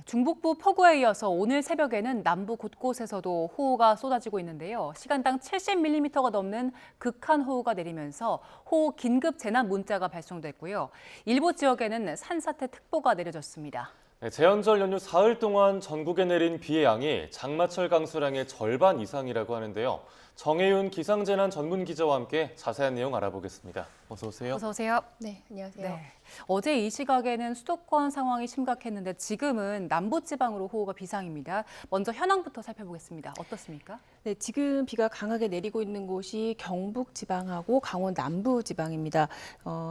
중북부 폭우에 이어서 오늘 새벽에는 남부 곳곳에서도 호우가 쏟아지고 있는데요. 시간당 70mm가 넘는 극한호우가 내리면서 호우 긴급 재난 문자가 발송됐고요. 일부 지역에는 산사태 특보가 내려졌습니다. 제헌절 연휴 사흘 동안 전국에 내린 비의 양이 장마철 강수량의 절반 이상이라고 하는데요. 정혜윤 기상재난 전문 기자와 함께 자세한 내용 알아보겠습니다. 어서 오세요. 어서 오세요. 네, 안녕하세요. 네. 어제 이 시각에는 수도권 상황이 심각했는데 지금은 남부지방으로 호우가 비상입니다. 먼저 현황부터 살펴보겠습니다. 어떻습니까? 네, 지금 비가 강하게 내리고 있는 곳이 경북 지방하고 강원 남부 지방입니다.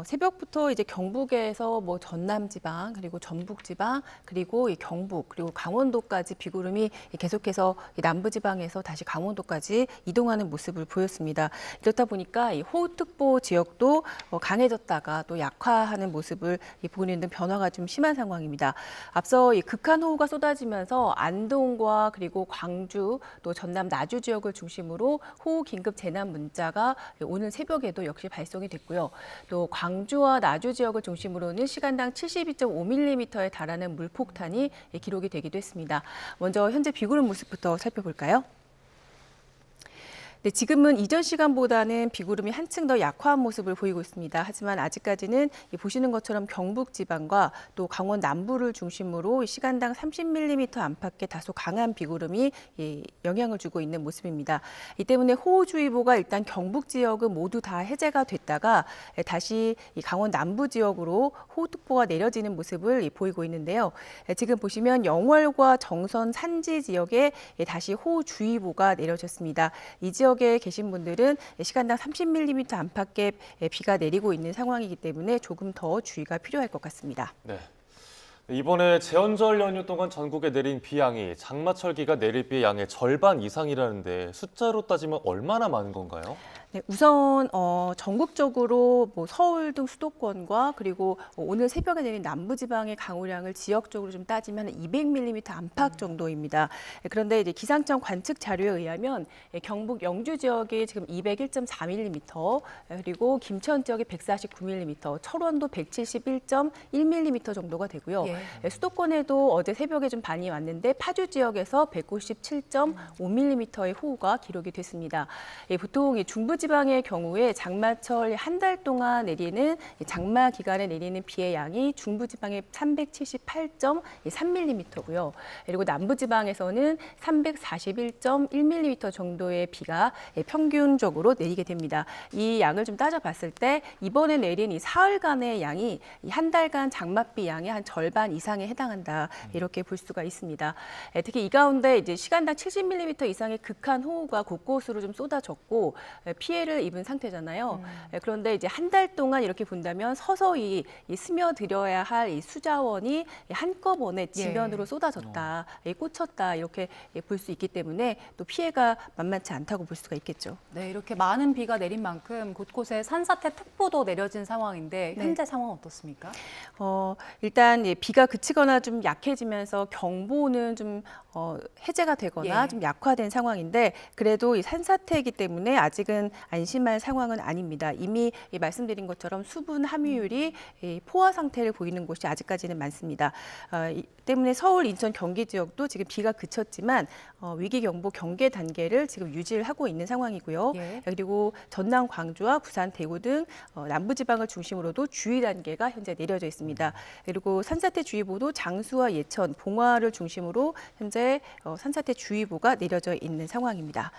새벽부터 이제 경북에서 뭐 전남 지방 그리고 전북 지방 그리고 이 경북 그리고 강원도까지 비구름이 계속해서 이 남부 지방에서 다시 강원도까지 이동하는 모습을 보였습니다. 이렇다 보니까 이 호우특보 지역도 강해졌다가 또 약화하는 모습을 보이는 변화가 좀 심한 상황입니다. 앞서 이 극한호우가 쏟아지면서 안동과 그리고 광주 또 전남 나주 지역을 중심으로 호우 긴급 재난 문자가 오늘 새벽에도 역시 발송이 됐고요. 또 광주와 나주 지역을 중심으로는 시간당 72.5mm에 달하는 물폭탄이 기록이 되기도 했습니다. 먼저 현재 비구름 모습부터 살펴볼까요? 네, 지금은 이전 시간보다는 비구름이 한층 더 약화한 모습을 보이고 있습니다. 하지만 아직까지는 보시는 것처럼 경북 지방과 또 강원 남부를 중심으로 시간당 30mm 안팎의 다소 강한 비구름이 영향을 주고 있는 모습입니다. 이 때문에 호우주의보가 일단 경북 지역은 모두 다 해제가 됐다가 다시 강원 남부 지역으로 호우특보가 내려지는 모습을 보이고 있는데요. 지금 보시면 영월과 정선 산지 지역에 다시 호우주의보가 내려졌습니다. 이 지역에 계신 분들은 시간당 30mm 안팎의 비가 내리고 있는 상황이기 때문에 조금 더 주의가 필요할 것 같습니다. 네. 이번에 제헌절 연휴 동안 전국에 내린 비 양이 장마철기가 내릴 비의 양의 절반 이상이라는데 숫자로 따지면 얼마나 많은 건가요? 네, 우선 전국적으로 뭐 서울 등 수도권과 그리고 오늘 새벽에 내린 남부지방의 강우량을 지역적으로 좀 따지면 200mm 안팎 정도입니다. 그런데 이제 기상청 관측 자료에 의하면 경북 영주 지역이 지금 201.4mm, 그리고 김천 지역이 149mm, 철원도 171.1mm 정도가 되고요. 예. 수도권에도 어제 새벽에 좀 많이 왔는데 파주 지역에서 197.5mm의 호우가 기록이 됐습니다. 보통 중부 지방의 경우에 장마철 한 달 동안 내리는 장마 기간에 내리는 비의 양이 중부 지방에 378.3mm고요. 그리고 남부 지방에서는 341.1mm 정도의 비가 평균적으로 내리게 됩니다. 이 양을 좀 따져봤을 때 이번에 내린 이 사흘간의 양이 한 달간 장맛비 양의 한 절반 이상에 해당한다, 이렇게 볼 수가 있습니다. 특히 이 가운데 이제 시간당 70mm 이상의 극한 호우가 곳곳으로 좀 쏟아졌고 피해를 입은 상태잖아요. 그런데 이제 한 달 동안 이렇게 본다면 서서히 스며들어야 할 이 수자원이 한꺼번에 지면으로 쏟아졌다, 꽂혔다, 이렇게 볼 수 있기 때문에 또 피해가 만만치 않다고 볼 수가 있겠죠. 네, 이렇게 많은 비가 내린 만큼 곳곳에 산사태 특보도 내려진 상황인데 현재 상황은 어떻습니까? 일단 비가 그치거나 좀 약해지면서 경보는 좀 해제가 되거나 좀 약화된 상황인데 그래도 이 산사태이기 때문에 아직은 안심할 상황은 아닙니다. 이미 말씀드린 것처럼 수분 함유율이 포화 상태를 보이는 곳이 아직까지는 많습니다. 이 때문에 서울, 인천, 경기 지역도 지금 비가 그쳤지만 위기경보 경계 단계를 지금 유지를 하고 있는 상황이고요. 그리고 전남, 광주와 부산, 대구 등 남부지방을 중심으로도 주의 단계가 현재 내려져 있습니다. 그리고 산사태주의보도 장수와 예천, 봉화를 중심으로 현재 산사태주의보가 내려져 있는 상황입니다.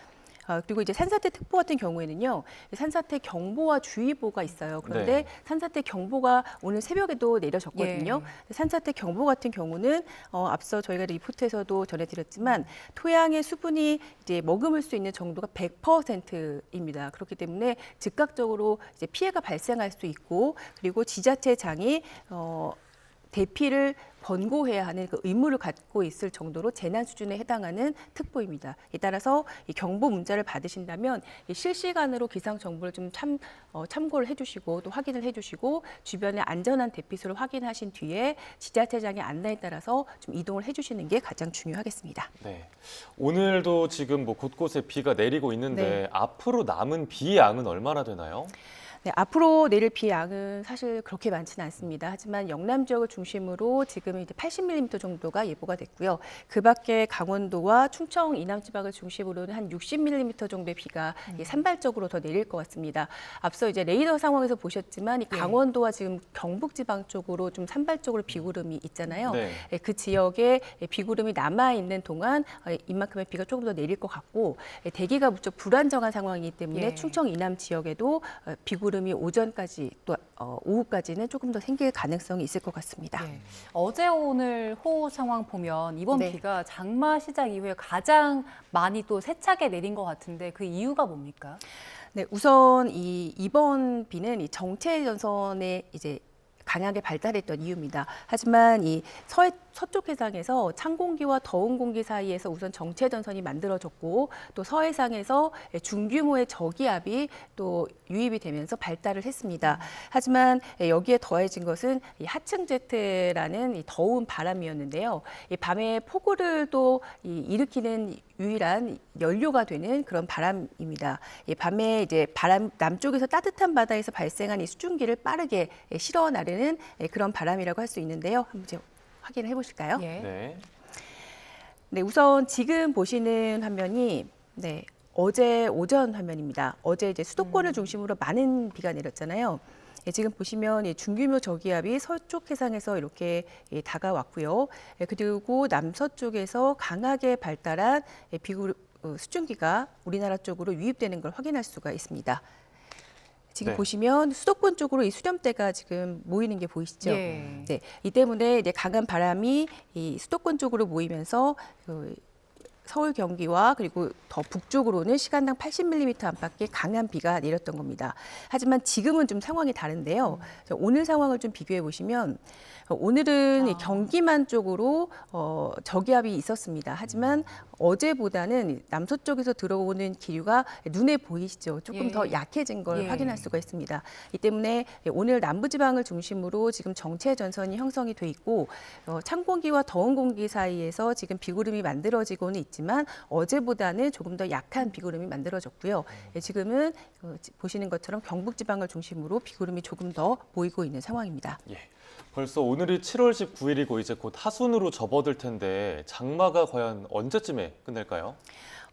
그리고 이제 산사태 특보 같은 경우에는요, 산사태 경보와 주의보가 있어요. 그런데 산사태 경보가 오늘 새벽에도 내려졌거든요. 산사태 경보 같은 경우는 앞서 저희가 리포트에서도 전해드렸지만 토양의 수분이 이제 머금을 수 있는 정도가 100%입니다. 그렇기 때문에 즉각적으로 이제 피해가 발생할 수 있고, 그리고 지자체장이 대피를 권고해야 하는 그 의무를 갖고 있을 정도로 재난 수준에 해당하는 특보입니다. 따라서 이 경보 문자를 받으신다면 실시간으로 기상 정보를 좀 참고를 해주시고 또 확인을 해주시고 주변의 안전한 대피소를 확인하신 뒤에 지자체장의 안내에 따라서 좀 이동을 해주시는 게 가장 중요하겠습니다. 네, 오늘도 지금 뭐 곳곳에 비가 내리고 있는데 앞으로 남은 비 양은 얼마나 되나요? 네, 앞으로 내릴 비 양은 사실 그렇게 많지는 않습니다. 하지만 영남 지역을 중심으로 지금 이제 80mm 정도가 예보가 됐고요. 그 밖에 강원도와 충청 이남 지방을 중심으로는 한 60mm 정도의 비가 산발적으로 더 내릴 것 같습니다. 앞서 이제 레이더 상황에서 보셨지만 이 강원도와 지금 경북 지방 쪽으로 좀 산발적으로 비구름이 있잖아요. 네. 그 지역에 비구름이 남아 있는 동안 이만큼의 비가 조금 더 내릴 것 같고 대기가 무척 불안정한 상황이기 때문에 충청 이남 지역에도 비구름이 오전까지 또 오후까지는 조금 더 생길 가능성이 있을 것 같습니다. 네. 어제 오늘 호우 상황 보면 이번 네. 비가 장마 시작 이후에 가장 많이 또 세차게 내린 것 같은데 그 이유가 뭡니까? 네, 우선 이번 비는 이 정체 전선에 이제 강하게 발달했던 이유입니다. 하지만 이 서쪽 해상에서 찬 공기와 더운 공기 사이에서 우선 정체 전선이 만들어졌고 또 서해상에서 중규모의 저기압이 또 유입이 되면서 발달을 했습니다. 하지만 여기에 더해진 것은 이 하층 제트라는 이 더운 바람이었는데요. 이 밤에 폭우를 또 일으키는 유일한 연료가 되는 그런 바람입니다. 이 밤에 이제 남쪽에서 따뜻한 바다에서 발생한 이 수증기를 빠르게 실어 나르는 그런 바람이라고 할 수 있는데요. 한번 이제 확인을 해보실까요? 네. 네, 우선 지금 보시는 화면이 어제 오전 화면입니다. 어제 이제 수도권을 중심으로 많은 비가 내렸잖아요. 지금 보시면 중규모 저기압이 서쪽 해상에서 이렇게 다가왔고요. 그리고 남서쪽에서 강하게 발달한 수증기가 우리나라 쪽으로 유입되는 걸 확인할 수가 있습니다. 지금 보시면 수도권 쪽으로 이 수렴대가 지금 모이는 게 보이시죠? 네. 네, 이 때문에 이제 강한 바람이 이 수도권 쪽으로 모이면서 서울 경기와 그리고 더 북쪽으로는 시간당 80mm 안팎의 강한 비가 내렸던 겁니다. 하지만 지금은 좀 상황이 다른데요. 오늘 상황을 좀 비교해 보시면 오늘은 경기만 쪽으로 저기압이 있었습니다. 하지만 어제보다는 남서쪽에서 들어오는 기류가 눈에 보이시죠? 조금 더 약해진 걸 확인할 수가 있습니다. 이 때문에 오늘 남부지방을 중심으로 지금 정체 전선이 형성이 돼 있고 찬 공기와 더운 공기 사이에서 지금 비구름이 만들어지고는 있지만 어제보다는 조금 더 약한 비구름이 만들어졌고요. 지금은 보시는 것처럼 경북지방을 중심으로 비구름이 조금 더 보이고 있는 상황입니다. 예. 벌써 오늘이 7월 19일이고 이제 곧 하순으로 접어들 텐데 장마가 과연 언제쯤에 끝날까요?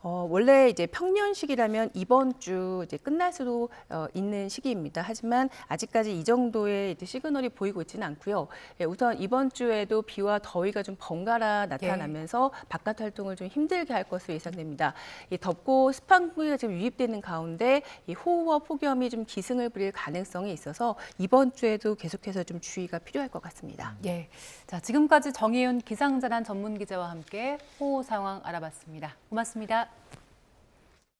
원래 이제 평년식이라면 이번 주 이제 끝날 수도 있는 시기입니다. 하지만 아직까지 이 정도의 이제 시그널이 보이고 있지는 않고요. 우선 이번 주에도 비와 더위가 좀 번갈아 나타나면서 바깥 활동을 좀 힘들게 할 것으로 예상됩니다. 이 덥고 습한 공기가 지금 유입되는 가운데 이 호우와 폭염이 좀 기승을 부릴 가능성이 있어서 이번 주에도 계속해서 좀 주의가 필요할 것 같습니다. 예. 자, 지금까지 정혜윤 기상자단 전문 기자와 함께 호우 상황 알아봤습니다. 고맙습니다.